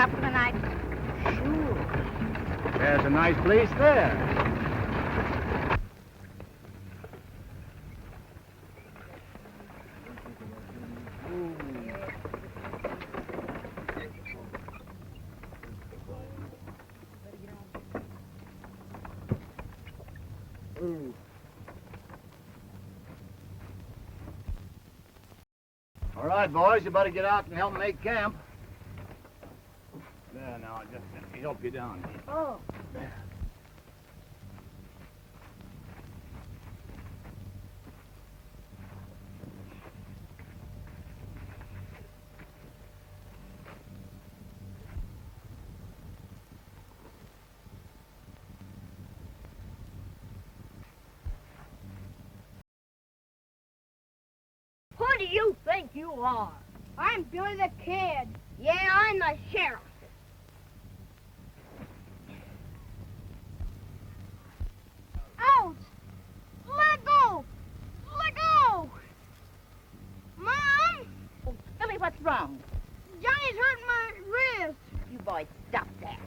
out for the night? Sure. There's a nice place there. All right, boys, you better get out and help make camp. There, now, just let me help you down. Oh. Who do you think you are? I'm Billy the Kid. Yeah, I'm the sheriff. Ouch! Let go! Let go! Mom! Oh, Billy, what's wrong? Johnny's hurting my wrist. You boys, stop that.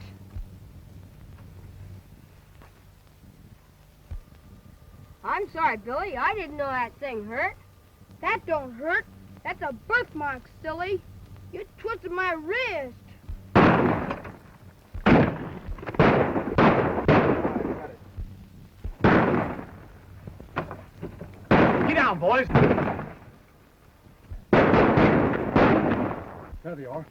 I'm sorry, Billy. I didn't know that thing hurt. That don't hurt. That's a birthmark, silly. You twisted my wrist. Get down, boys. There they are.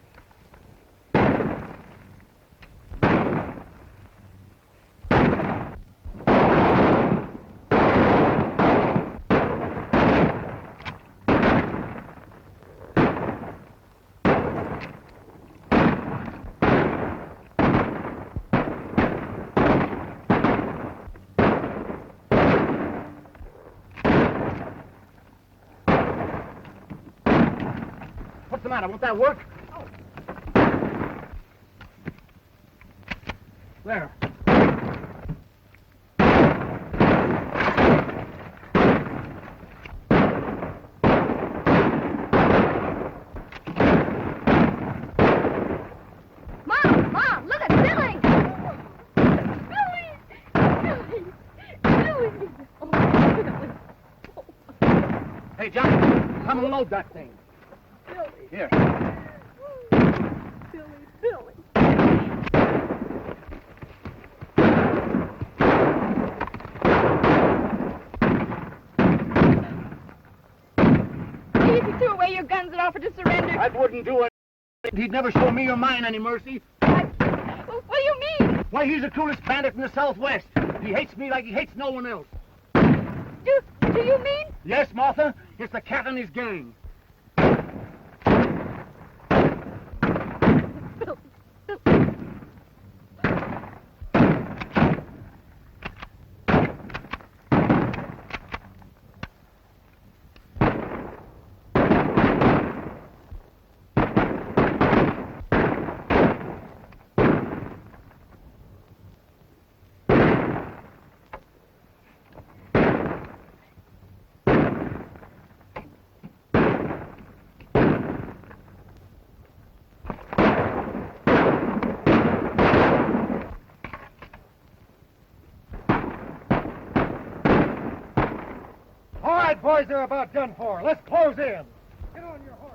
What's the matter? Won't that work? Oh. There. Mom, look at Billy! Billy! Hey, Johnny, come and load that thing. Billy! Here. Billy! If you threw away your guns and offered to surrender. That wouldn't do it. He'd never show me or mine any mercy. What do you mean? Why, he's the coolest bandit in the Southwest. He hates me like he hates no one else. Do you mean? Yes, Martha, it's the cat and his gang. All right, boys, they're about done for. Let's close in. Get on your horse.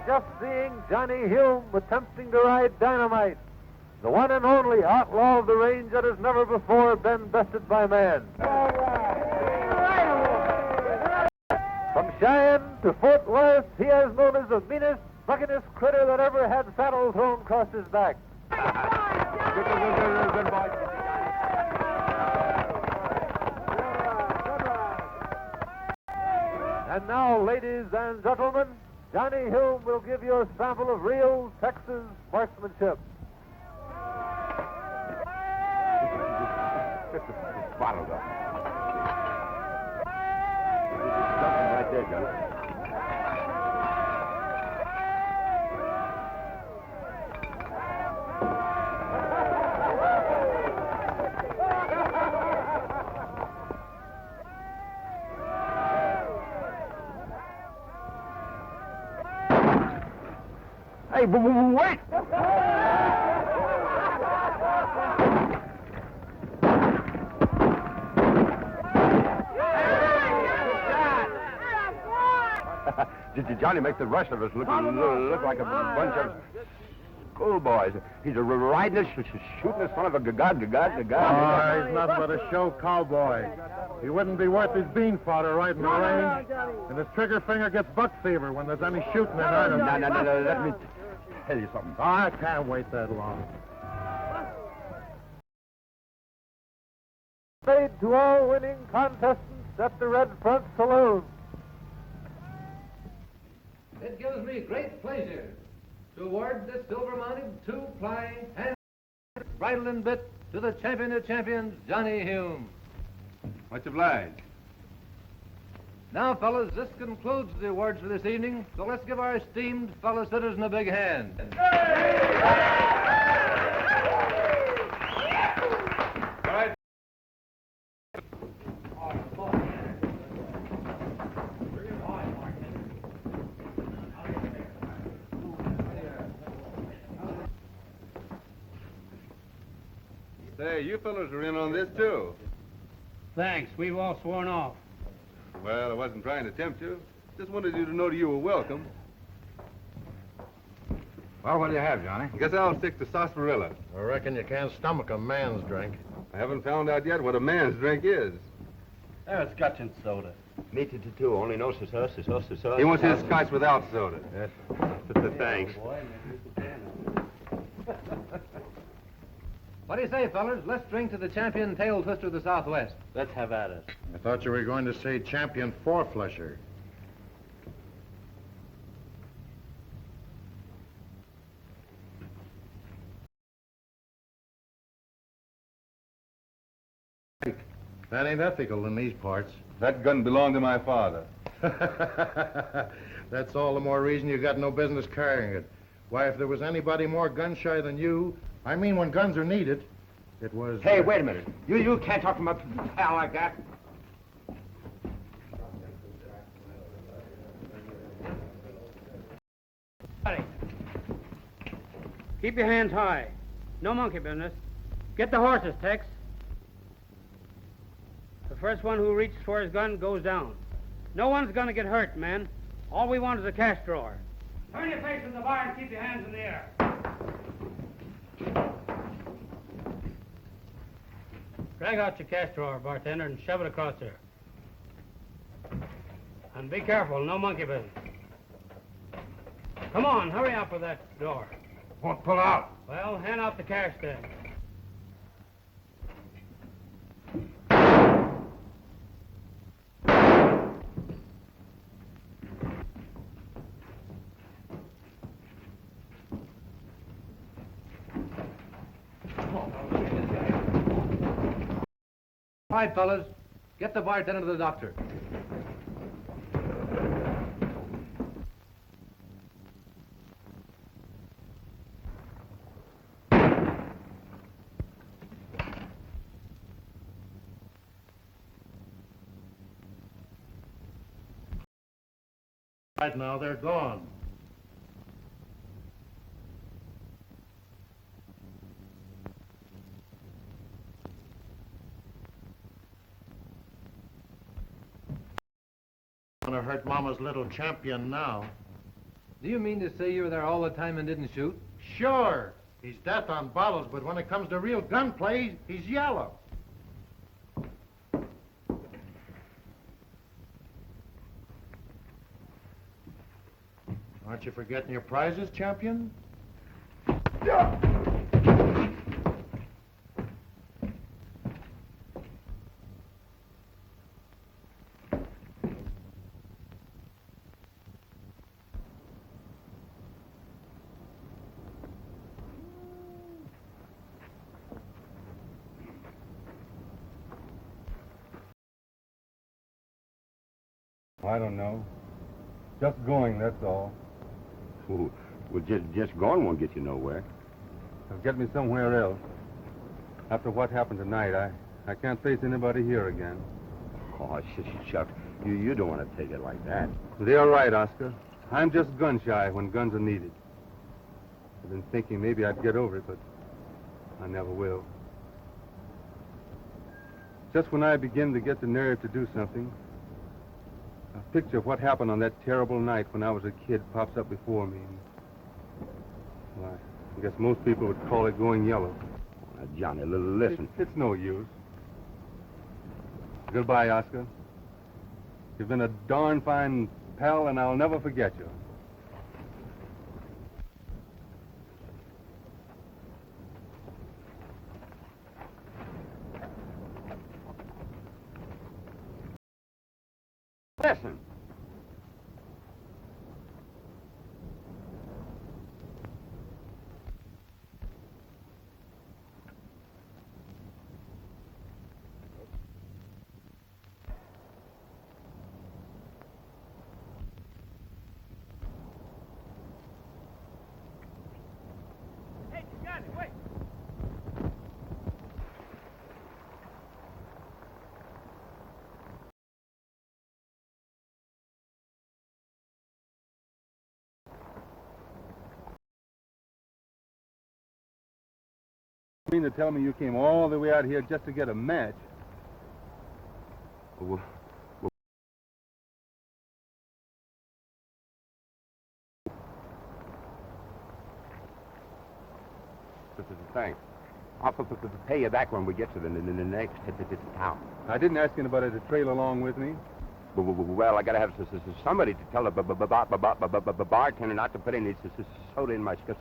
just seeing Johnny Hume attempting to ride dynamite, the one and only outlaw of the range that has never before been bested by man. From Cheyenne to Fort Worth, he is known as the meanest, buckinest critter that ever had saddle thrown across his back. Good boy. And now, ladies and gentlemen, Johnny Hume will give you a sample of real Texas marksmanship. Bottled up. Something right there, Johnny. Hey, wait! Did Johnny make the rest of us look like a bunch of schoolboys? He's riding us, shooting us front of a god. Oh, he's nothing but a show cowboy. He wouldn't be worth his bean fodder right in the range. And his trigger finger gets buck fever when there's any shooting in either. No, let me tell you something. Oh, I can't wait that long. Paid to all winning contestants at the Red Front Saloon. It gives me great pleasure to award this silver-mounted two-ply hand bridle and bit to the champion of champions, Johnny Hume. Much obliged. Now, fellas, this concludes the awards for this evening, so let's give our esteemed fellow citizen a big hand. All right. Say, you fellows are in on this, too. Thanks. We've all sworn off. Well, I wasn't trying to tempt you. Just wanted you to know that you were welcome. Well, what do you have, Johnny? Guess I'll stick to sarsaparilla. I reckon you can't stomach a man's drink. I haven't found out yet what a man's drink is. There's scotch and soda. Me too. Only knows sauce. He wants his scotch without soda. Yes. Thanks. What do you say, fellas? Let's drink to the champion tail twister of the Southwest. Let's have at it. I thought you were going to say champion four-flesher. That ain't ethical in these parts. That gun belonged to my father. That's all the more reason you got no business carrying it. Why, if there was anybody more gun-shy than you, I mean when guns are needed, it was... Hey, wait a minute. You can't talk to my pal like that. Keep your hands high. No monkey business. Get the horses, Tex. The first one who reaches for his gun goes down. No one's gonna get hurt, man. All we want is a cash drawer. Turn your face in the bar and keep your hands in the air. Drag out your cash drawer, bartender, and shove it across there. And be careful, no monkey business. Come on, hurry up with that door. Won't pull out. Well, hand out the cash then. All right, fellas, get the bartender to the doctor. Right now, they're gone. Gonna hurt Mama's little champion now. Do you mean to say you were there all the time and didn't shoot? Sure. He's death on bottles, but when it comes to real gunplay, he's yellow. Aren't you forgetting your prizes, champion? I don't know. Just going, that's all. Well, just going won't get you nowhere. It'll get me somewhere else. After what happened tonight, I can't face anybody here again. Oh, Chuck, you don't want to take it like that. They're right, Oscar. I'm just gun-shy when guns are needed. I've been thinking maybe I'd get over it, but I never will. Just when I begin to get the nerve to do something, a picture of what happened on that terrible night when I was a kid pops up before me. Well, I guess most people would call it going yellow. Johnny, listen. It's no use. Goodbye, Oscar. You've been a darn fine pal, and I'll never forget you. Listen. Hey, Johnny, wait. You mean to tell me you came all the way out here just to get a match? Well, thanks. I'll pay you back when we get to the next town. I didn't ask anybody to trail along with me. Well, I gotta have somebody to tell the bartender not to put any soda in my skut.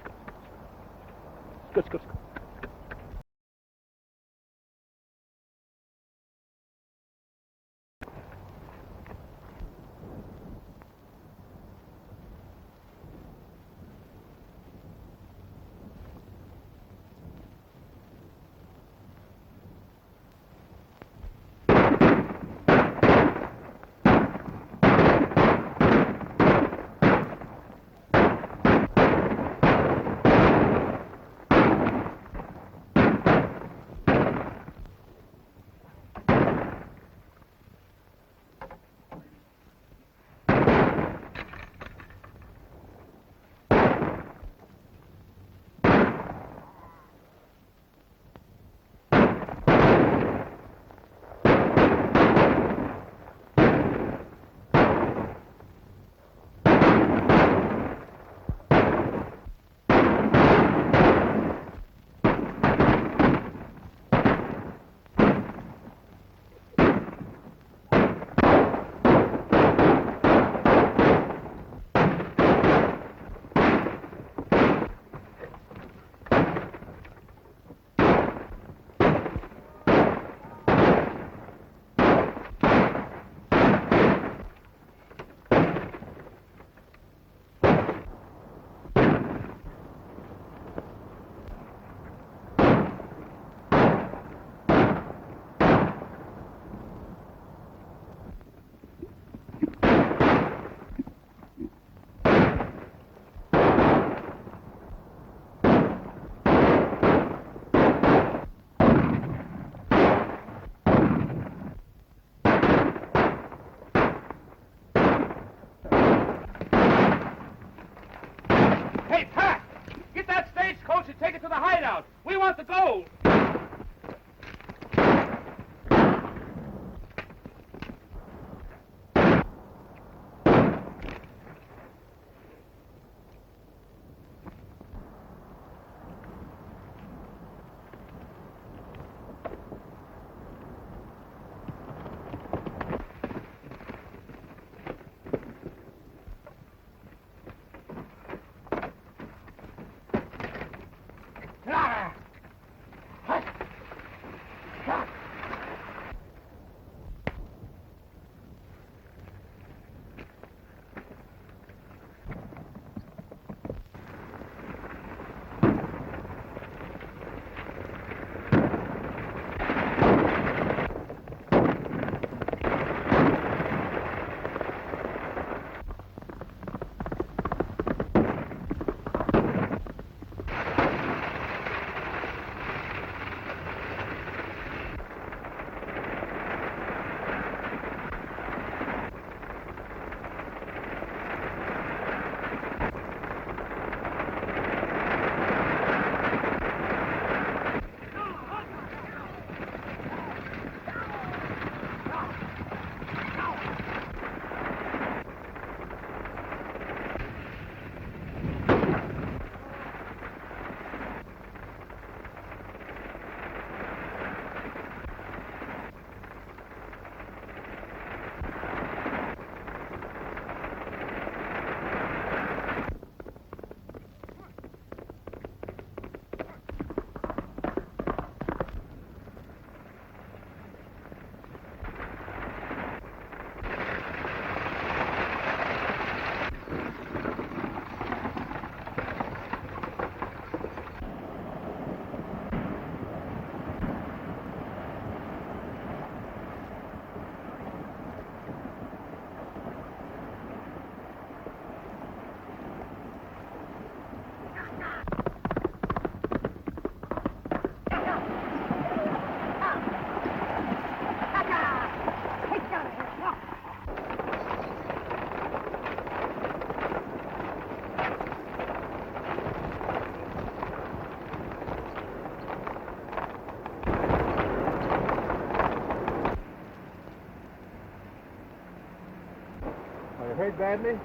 hurt badly?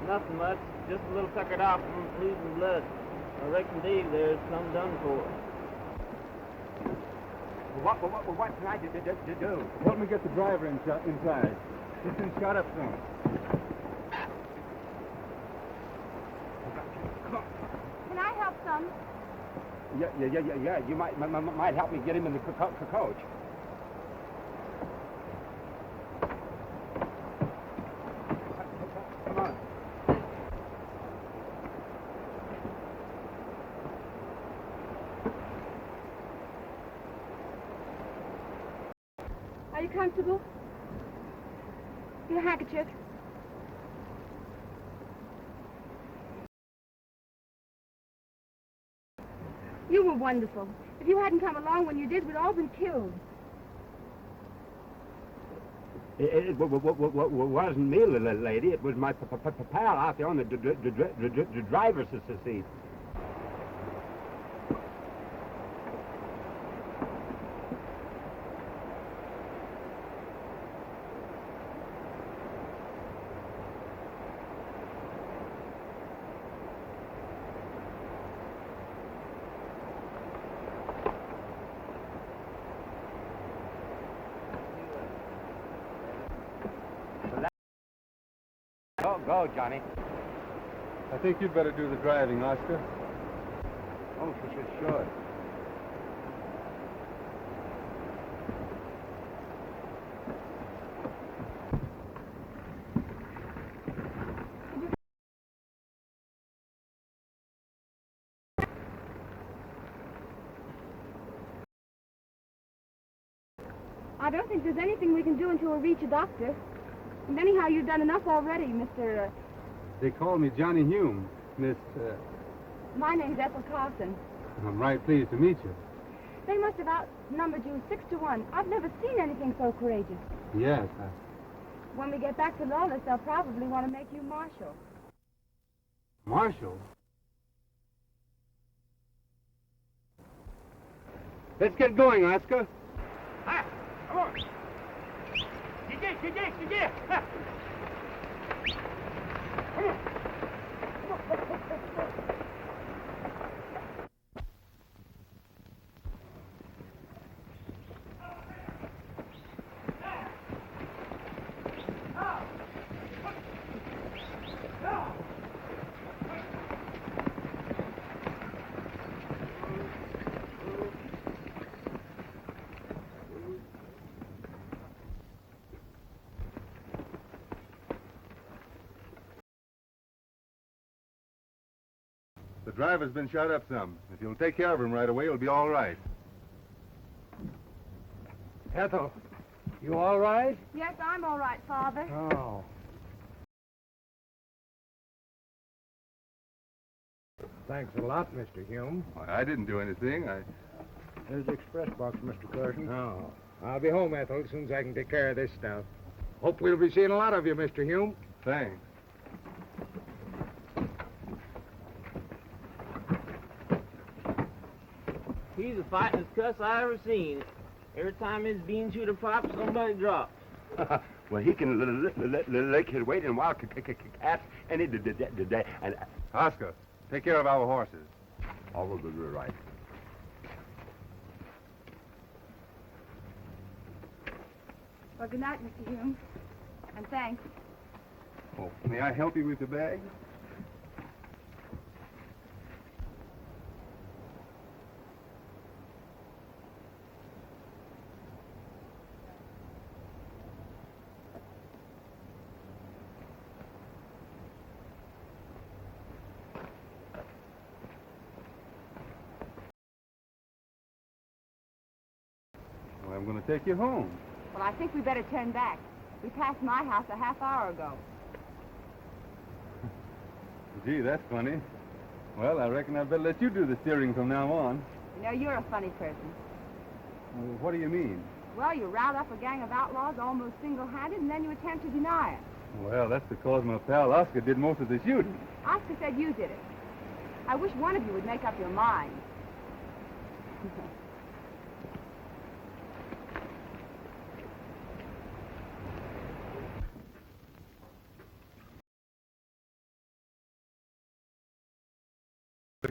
Nothing much. Just a little tuckered off from losing blood. I reckon Dave there's some done for. What can I do? Help me get the driver inside. He's been shot up some. Can I help some? Yeah. You might help me get him in the coach. Come on. Are you comfortable? Your handkerchief. You were wonderful. If you hadn't come along when you did, we'd all been killed. It wasn't me, lady. It was my pal out there on the driver's seat. Go, Johnny. I think you'd better do the driving, Oscar. Oh, sure. I don't think there's anything we can do until we reach a doctor. And anyhow, you've done enough already, Mr. They call me Johnny Hume, Miss... My name's Ethel Carson. I'm right pleased to meet you. They must have outnumbered you 6-1. I've never seen anything so courageous. Yes, When we get back to Lawless, they'll probably want to make you marshal. Marshal? Let's get going, Oscar. Hi, come on. Сиди. Come on. The driver's been shot up some. If you'll take care of him right away, he'll be all right. Ethel, you all right? Yes, I'm all right, Father. Oh. Thanks a lot, Mr. Hume. Why, I didn't do anything. There's the express box, Mr. Carson. Oh. I'll be home, Ethel, as soon as I can take care of this stuff. Hope we'll be seeing a lot of you, Mr. Hume. Thanks. He's the fightingest cuss I ever seen. Every time his bean shooter pops, somebody drops. Well, he can lick his weight in wild cats any day. And Oscar, take care of our horses. all will be right. Well, good night, Mr. Hume. And thanks. Oh, may I help you with the bag? Well, I'm going to take you home. Well, I think we better turn back. We passed my house a half hour ago. Gee, that's funny. Well, I reckon I'd better let you do the steering from now on. You know, you're a funny person. Well, what do you mean? Well, you riled up a gang of outlaws almost single-handed, and then you attempt to deny it. Well, that's because my pal Oscar did most of the shooting. Oscar said you did it. I wish one of you would make up your mind.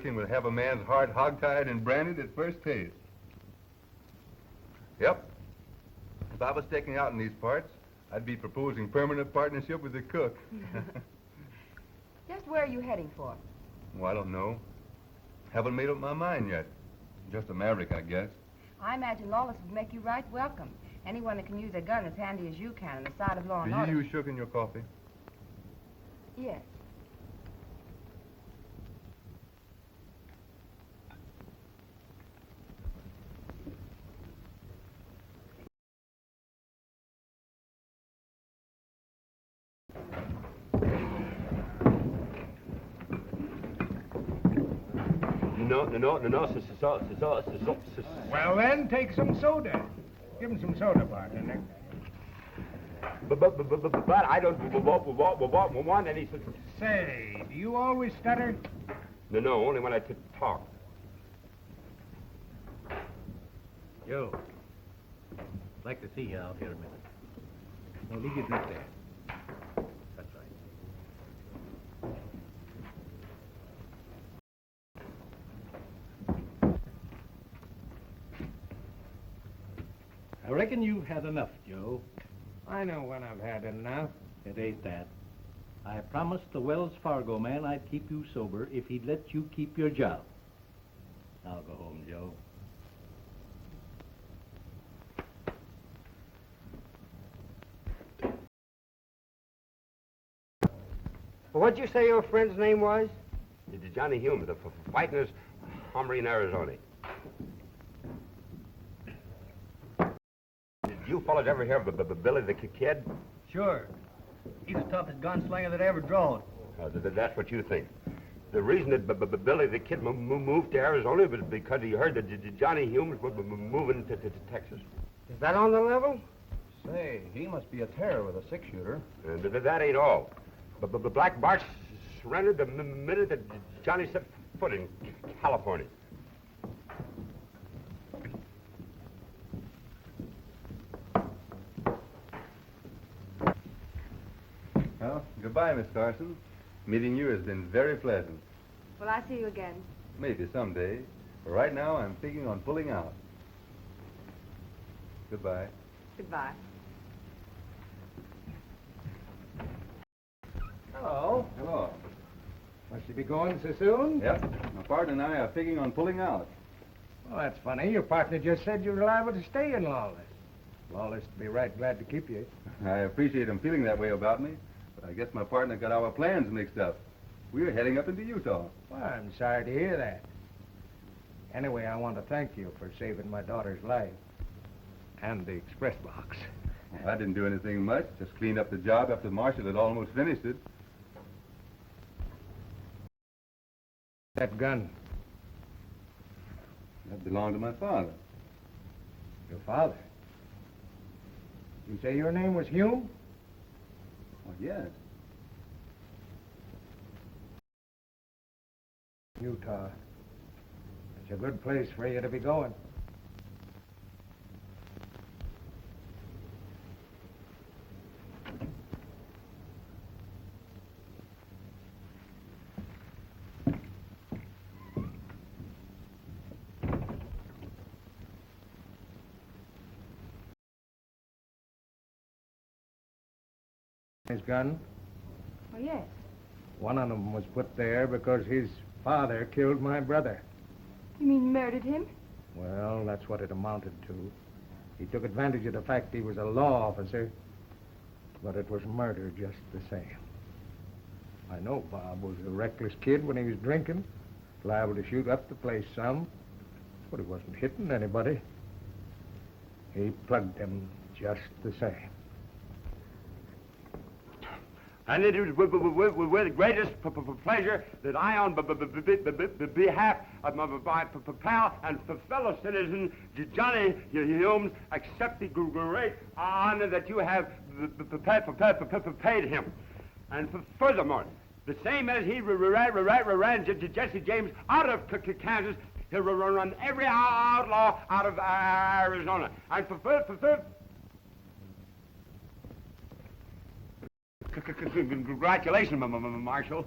working would have a man's heart hogtied and branded at first taste. Yep. If I was sticking out in these parts, I'd be proposing permanent partnership with the cook. Just where are you heading for? Well, I don't know. Haven't made up my mind yet. Just a maverick, I guess. I imagine Lawless would make you right welcome. Anyone that can use a gun as handy as you can on the side of law and Do order. you use sugar in your coffee? Yes. No. Well, then, take some soda. Give him some soda, partner. But I don't want any... Say, do you always stutter? No, only when I talk. Joe, I'd like to see you out here a minute. No, leave your drink there. That's right. I reckon you've had enough, Joe. I know when I've had enough. It ain't that. I promised the Wells Fargo man I'd keep you sober if he'd let you keep your job. Now go home, Joe. Well, what'd you say your friend's name was? Johnny Hume, the fighting hombre in Arizona. Did you fellas ever hear of Billy the Kid? Sure. He's the toughest gunslinger that ever drove. That's what you think. The reason that Billy the Kid moved to Arizona was because he heard that Johnny Hume was moving to Texas. Is that on the level? Say, he must be a terror with a six-shooter. And that ain't all. But Black Bart surrendered the minute that Johnny set foot in California. Well, goodbye, Miss Carson. Meeting you has been very pleasant. Will I see you again? Maybe someday. But right now, I'm thinking on pulling out. Goodbye. Goodbye. Hello. Hello. Must you be going so soon? Yep. My partner and I are thinking on pulling out. Well, that's funny. Your partner just said you were liable to stay in Lawless. Lawless would be right glad to keep you. I appreciate him feeling that way about me, but I guess my partner got our plans mixed up. We're heading up into Utah. Well, I'm sorry to hear that. Anyway, I want to thank you for saving my daughter's life. And the express box. Well, I didn't do anything much. Just cleaned up the job after Marshall had almost finished it. That gun. That belonged to my father. Your father? You say your name was Hume? Well, yes. Utah. It's a good place for you to be going. His gun? Oh, yes. One of them was put there because his father killed my brother. You mean murdered him? Well, that's what it amounted to. He took advantage of the fact he was a law officer, but it was murder just the same. I know Bob was a reckless kid when he was drinking, liable to shoot up the place some, but he wasn't hitting anybody. He plugged them just the same. And it is with the greatest pleasure that I, on behalf of my pal and fellow citizen Johnny Hume, accept the great honor that you have paid him. And furthermore, the same as he ran Jesse James out of Kansas, he'll run every outlaw out of Arizona. And congratulations, Marshal.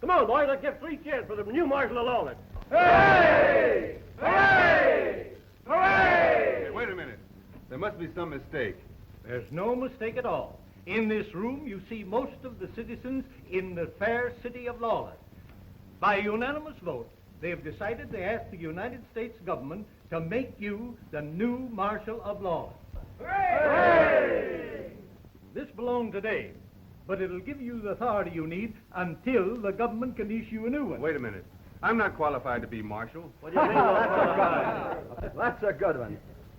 Come on, boys, let's give 3 cheers for the new Marshal of Lawless. Hooray! Hooray! Hooray! Hey, wait a minute. There must be some mistake. There's no mistake at all. In this room, you see most of the citizens in the fair city of Lawless. By unanimous vote, they have decided to ask the United States government to make you the new Marshal of Lawless. Hooray! This belonged to Dave, but it'll give you the authority you need until the government can issue a new one. Wait a minute. I'm not qualified to be marshal. What do you mean? That's a good one.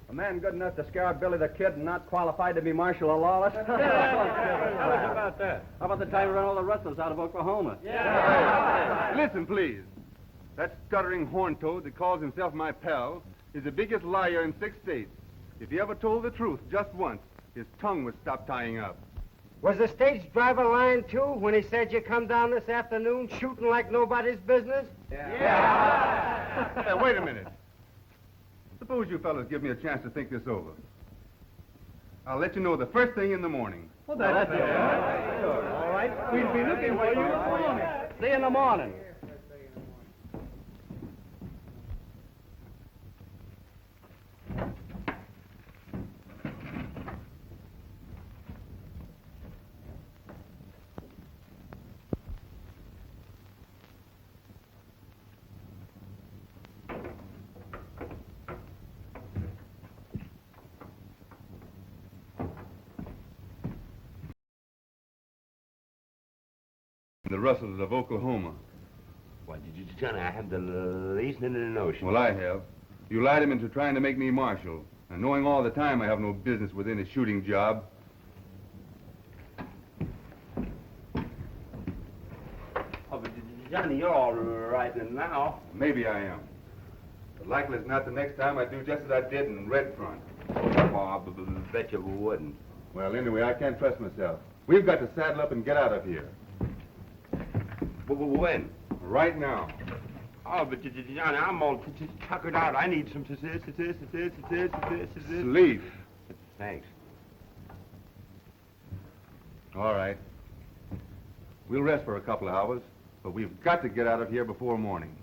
A man good enough to scare out Billy the Kid and not qualified to be Marshal of Lawless? Tell us about that. How about the time we ran all the rustlers out of Oklahoma? Listen, please. That stuttering horn toad that calls himself my pal is the biggest liar in 6 states. If he ever told the truth just once, his tongue would stop tying up. Was the stage driver lying, too, when he said you come down this afternoon shooting like nobody's business? Yeah. Hey, wait a minute. Suppose you fellas give me a chance to think this over. I'll let you know the first thing in the morning. Well, that's it. Sure. All right. We'll be looking for you in the morning. See you in the morning. The rustlers of Oklahoma. Why, Johnny, I have the least notion. Well, I have. You lied him into trying to make me marshal. And knowing all the time I have no business within a shooting job. Oh, but Johnny, you're all right now. Maybe I am. But likely it's not the next time I do just as I did in Red Front. Oh, I bet you wouldn't. Well, anyway, I can't trust myself. We've got to saddle up and get out of here. When? Right now. Oh, but Johnny, I'm all tuckered out. I need some Sleep. Thanks. All right. We'll rest for a couple of hours, but we've got to get out of here before morning.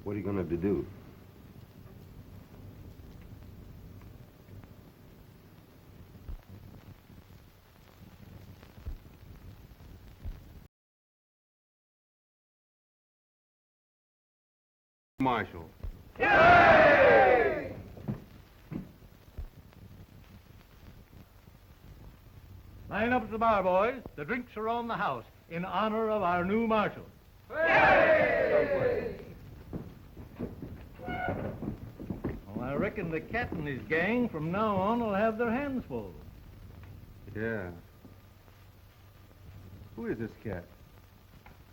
What are you going to do? Marshal. Yay! Line up at the bar, boys. The drinks are on the house in honor of our new marshal. Yay! Well, I reckon the cat and his gang from now on will have their hands full. Yeah. Who is this cat?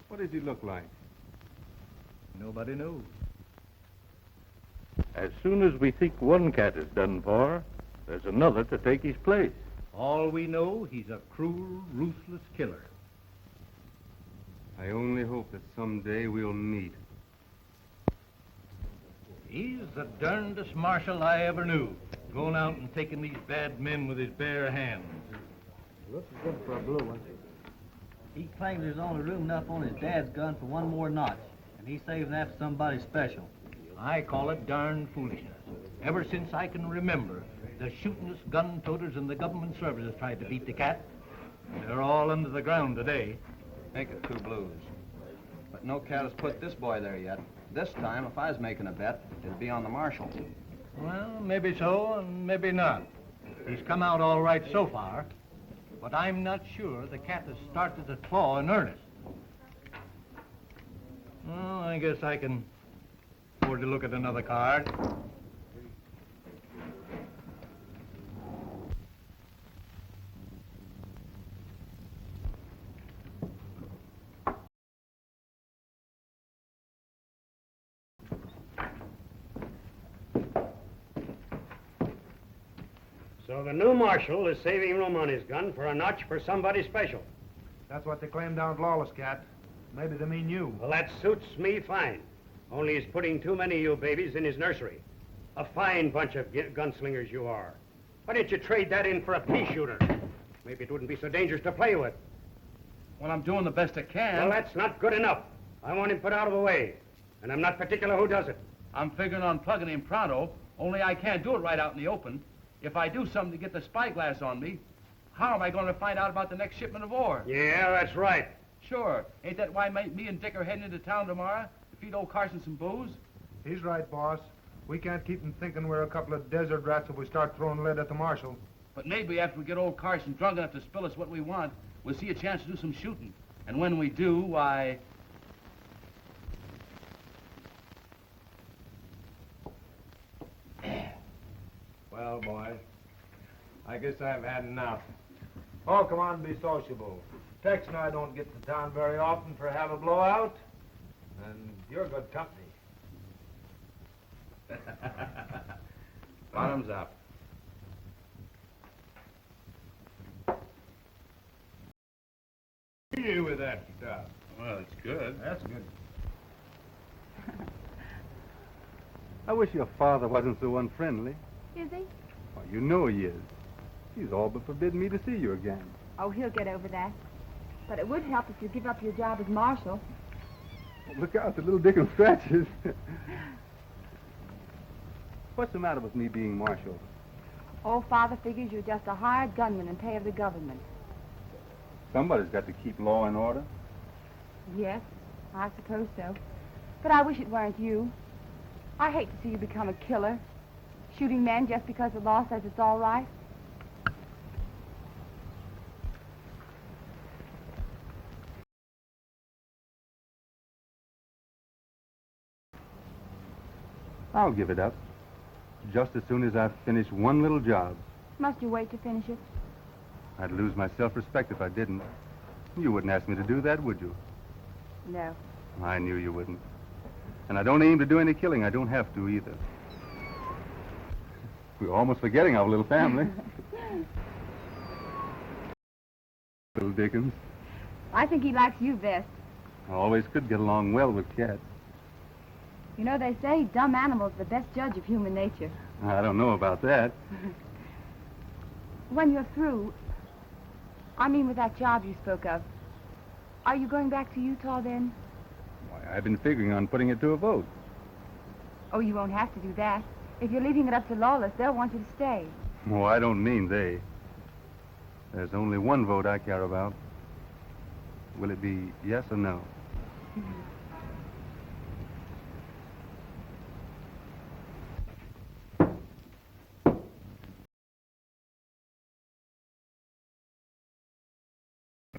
What does he look like? Nobody knows. As soon as we think one cat is done for, there's another to take his place. All we know, he's a cruel, ruthless killer. I only hope that someday we'll meet. He's the darndest marshal I ever knew, going out and taking these bad men with his bare hands. Looks good for a blue one. He claims there's only room enough on his dad's gun for one more notch, and he's saving that for somebody special. I call it darn foolishness. Ever since I can remember, the shootingest gun-toters in the government service has tried to beat the cat. They're all under the ground today. Make it 2 blues. But no cat has put this boy there yet. This time, if I was making a bet, it'd be on the marshal. Well, maybe so, and maybe not. He's come out all right so far, but I'm not sure the cat has started to claw in earnest. Well, I guess I can afford to look at another card. So the new marshal is saving room on his gun for a notch for somebody special. That's what they claim down at Lawless, Cat. Maybe they mean you. Well, that suits me fine. Only he's putting too many of you babies in his nursery. A fine bunch of gunslingers you are. Why didn't you trade that in for a pea shooter? Maybe it wouldn't be so dangerous to play with. Well, I'm doing the best I can. Well, that's not good enough. I want him put out of the way. And I'm not particular who does it. I'm figuring on plugging him pronto, only I can't do it right out in the open. If I do something to get the spyglass on me, how am I going to find out about the next shipment of ore? Yeah, that's right. Sure. Ain't that why me and Dick are heading into town tomorrow to feed old Carson some booze? He's right, boss. We can't keep him thinking we're a couple of desert rats if we start throwing lead at the marshal. But maybe after we get old Carson drunk enough to spill us what we want, we'll see a chance to do some shooting. And when we do, why... Well, boys, I guess I've had enough. Oh, come on, be sociable. Tex and I don't get to town very often for have a blowout, and you're good company. Bottoms up. You with that stuff. Well, it's good. That's good. I wish your father wasn't so unfriendly. Is he? Well, you know he is. He's all but forbidden me to see you again. Oh, he'll get over that. But it would help if you give up your job as marshal. Well, look out, the little Dickens scratches. What's the matter with me being marshal? Oh, Father figures you're just a hired gunman in pay of the government. Somebody's got to keep law and order. Yes, I suppose so. But I wish it weren't you. I hate to see you become a killer, shooting men just because the law says it's all right. I'll give it up. Just as soon as I've finished one little job. Must you wait to finish it? I'd lose my self-respect if I didn't. You wouldn't ask me to do that, would you? No. I knew you wouldn't. And I don't aim to do any killing. I don't have to either. We're almost forgetting our little family. Little Dickens. I think he likes you best. I always could get along well with cats. You know, they say dumb animals are the best judge of human nature. I don't know about that. When you're through, I mean with that job you spoke of, are you going back to Utah then? Why, I've been figuring on putting it to a vote. Oh, you won't have to do that. If you're leaving it up to Lawless, they'll want you to stay. Oh, I don't mean they. There's only one vote I care about. Will it be yes or no?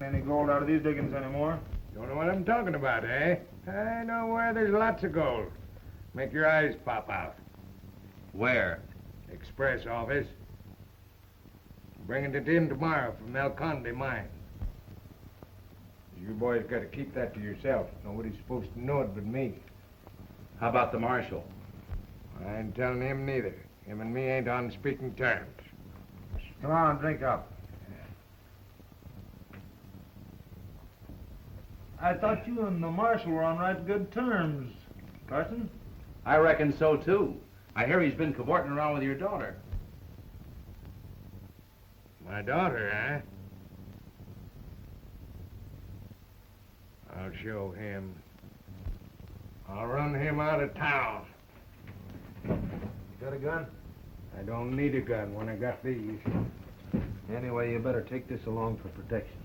Any gold out of these diggings anymore? Don't know what I'm talking about, eh? I know where there's lots of gold. Make your eyes pop out. Where? Express office. Bringing it in tomorrow from Melconde mine. You boys got to keep that to yourself. Nobody's supposed to know it but me. How about the marshal? I ain't telling him neither. Him and me ain't on speaking terms. Come on, drink up. I thought you and the marshal were on right good terms, Carson. I reckon so, too. I hear he's been cavorting around with your daughter. My daughter, eh? I'll show him. I'll run him out of town. You got a gun? I don't need a gun when I got these. Anyway, you better take this along for protection.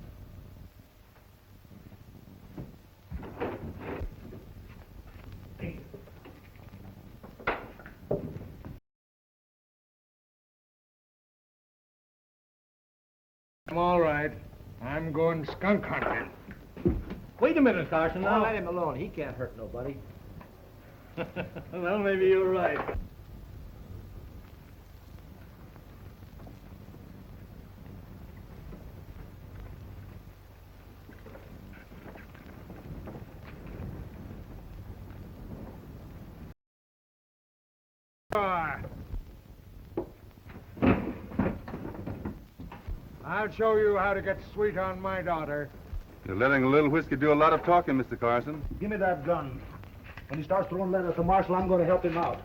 I'm all right. I'm going skunk hunting. Wait a minute, Carson. Now Now let him alone. He can't hurt nobody. Well, maybe you're right. I'll show you how to get sweet on my daughter. You're letting a little whiskey do a lot of talking, Mr. Carson. Give me that gun. When he starts throwing letters to Marshal, I'm going to help him out.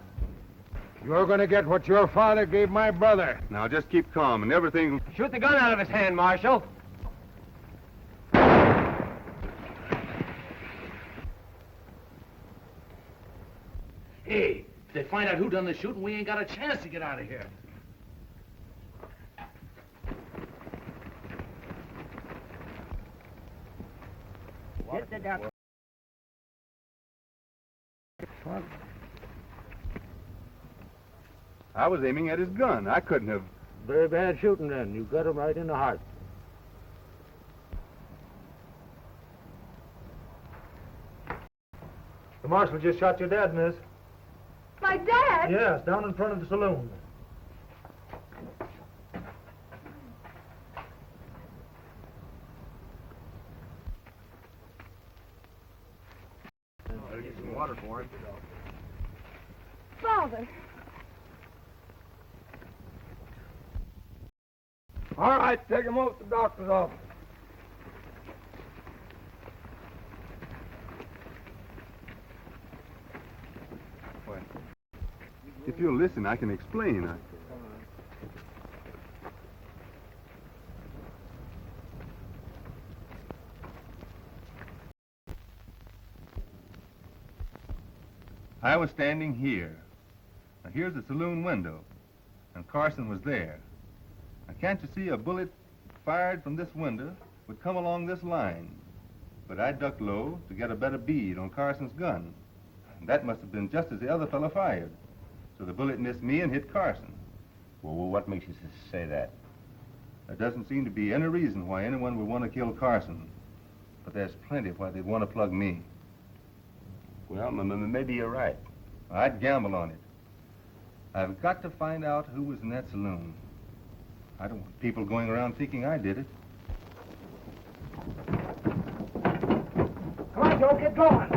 You're going to get what your father gave my brother. Now, just keep calm and everything... Shoot the gun out of his hand, Marshal. Hey, if they find out who done the shooting, we ain't got a chance to get out of here. Get the doctor. I was aiming at his gun. I couldn't have... Very bad shooting then. You got him right in the heart. The marshal just shot your dad, miss. My dad? Yes, down in front of the saloon. Better get some water for him. Father. All right, take him over to the doctor's office. If you'll listen, I can explain. I was standing here. Now, here's the saloon window, and Carson was there. Now, can't you see a bullet fired from this window would come along this line? But I ducked low to get a better bead on Carson's gun. And that must have been just as the other fellow fired. So the bullet missed me and hit Carson. Well, what makes you say that? There doesn't seem to be any reason why anyone would want to kill Carson. But there's plenty why they'd want to plug me. Well, maybe you're right. I'd gamble on it. I've got to find out who was in that saloon. I don't want people going around thinking I did it. Come on, Joe, get going.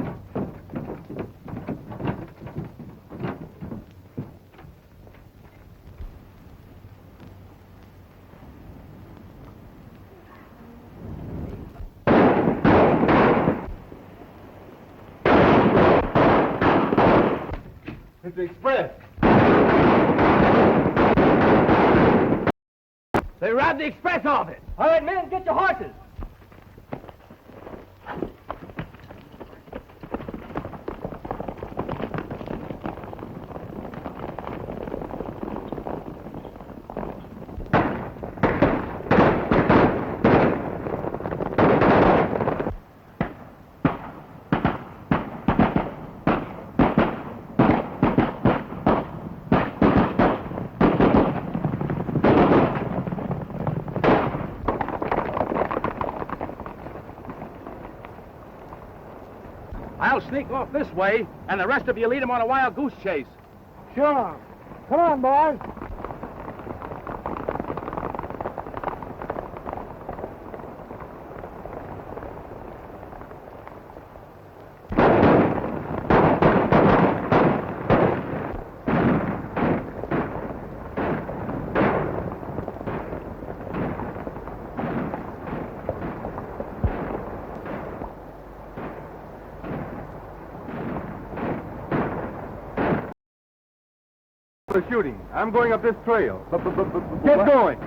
It's the express. They robbed the express office. All right, men, get your horses. I'll sneak off this way, and the rest of you lead him on a wild goose chase. Sure. Come on, boys. The shooting. I'm going up this trail. Get going.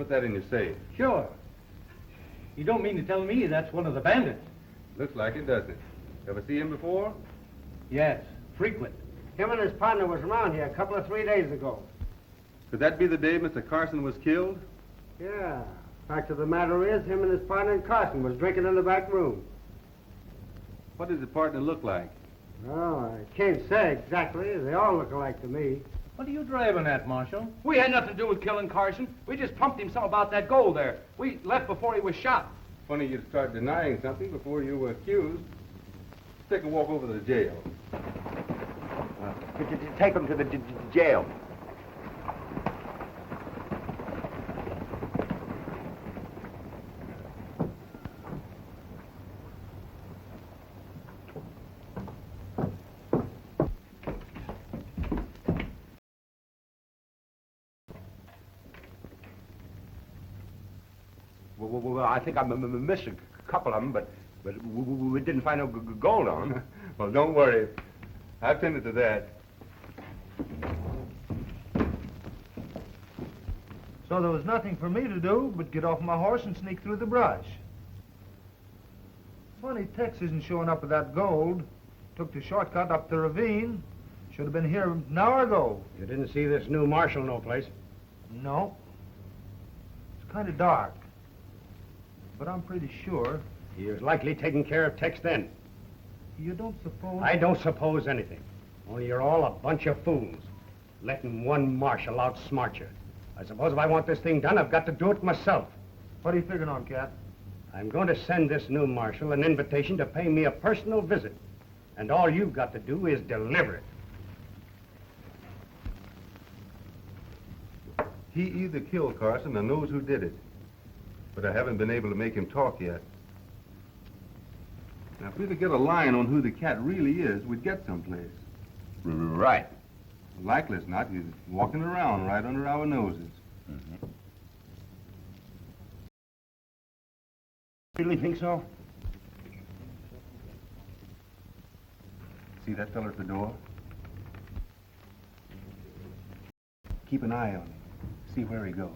put that in your safe? Sure. You don't mean to tell me that's one of the bandits? Looks like it, doesn't it? Ever see him before? Yes, frequent. Him and his partner was around here a couple of 3 days ago. Could that be the day Mr. Carson was killed? Yeah. Fact of the matter is, him and his partner and Carson was drinking in the back room. What does the partner look like? Oh, I can't say exactly. They all look alike to me. What are you driving at, Marshal? We had nothing to do with killing Carson. We just pumped him some about that gold there. We left before he was shot. Funny you'd start denying something before you were accused. Let's take a walk over to the jail. Take him to the jail. Well, I think I missed a couple of them, but we didn't find no gold on them. Well, don't worry. I've tended to that. So there was nothing for me to do but get off my horse and sneak through the brush. Funny Tex isn't showing up with that gold. Took the shortcut up the ravine. Should have been here an hour ago. You didn't see this new marshal no place? No. It's kind of dark. But I'm pretty sure. He was likely taking care of Tex then. You don't suppose... I don't suppose anything. Only you're all a bunch of fools. Letting one marshal outsmart you. I suppose if I want this thing done, I've got to do it myself. What are you figuring on, Cat? I'm going to send this new marshal an invitation to pay me a personal visit. And all you've got to do is deliver it. He either killed Carson or knows who did it. But I haven't been able to make him talk yet. Now, if we could get a line on who the cat really is, we'd get someplace. Right. Likely as not, he's walking around right under our noses. Mm-hmm. Really think so? See that fella at the door? Keep an eye on him. See where he goes.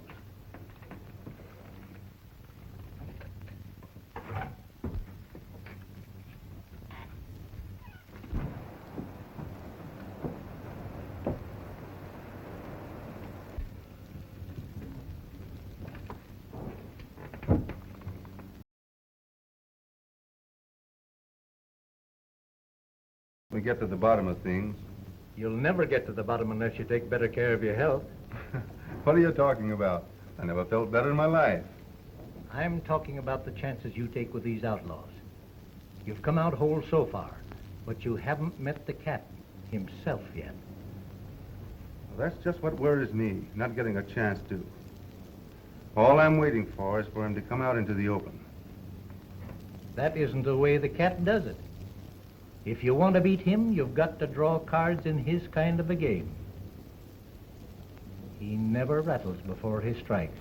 We get to the bottom of things. You'll never get to the bottom unless you take better care of your health. What are you talking about? I never felt better in my life. I'm talking about the chances you take with these outlaws. You've come out whole so far, but you haven't met the cat himself yet. Well, that's just what worries me, not getting a chance to. All I'm waiting for is for him to come out into the open. That isn't the way the cat does it. If you want to beat him, you've got to draw cards in his kind of a game. He never rattles before he strikes.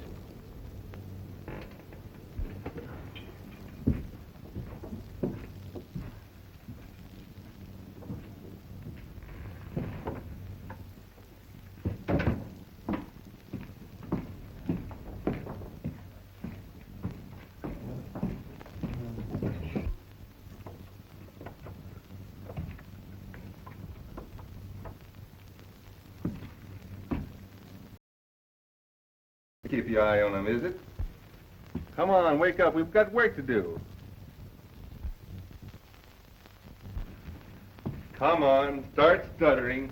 Keep your eye on him, is it? Come on, wake up. We've got work to do. Come on, start stuttering.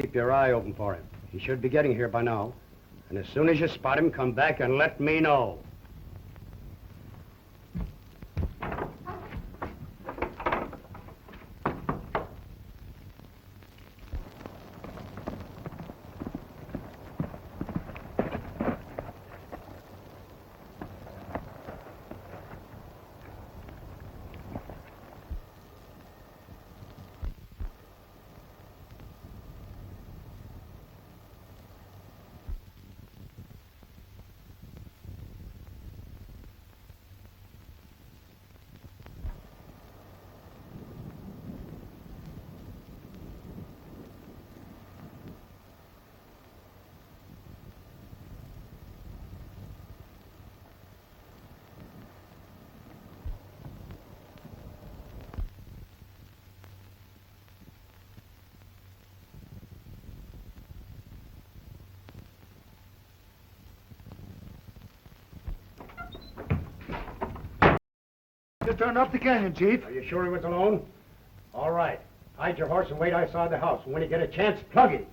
keep your eye open for him. He should be getting here by now. And as soon as you spot him, come back and let me know. Just turned up the canyon, Chief. Are you sure he was alone? All right. Hide your horse and wait outside the house. And when you get a chance, plug him.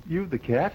You the cat?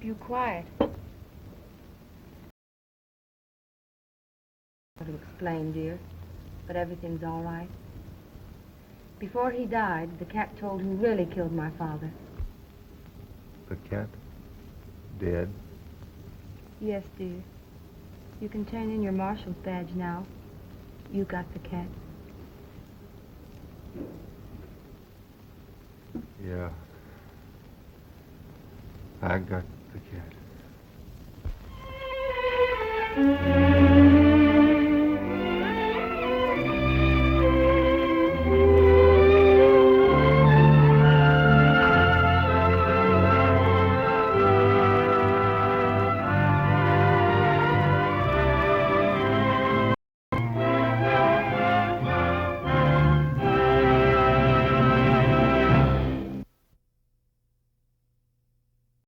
You quiet. To explain, dear, but everything's all right. Before he died, the cat told who really killed my father. The cat? Dead? Yes, dear. You can turn in your marshal's badge now. You got the cat. Yeah. I got the cat.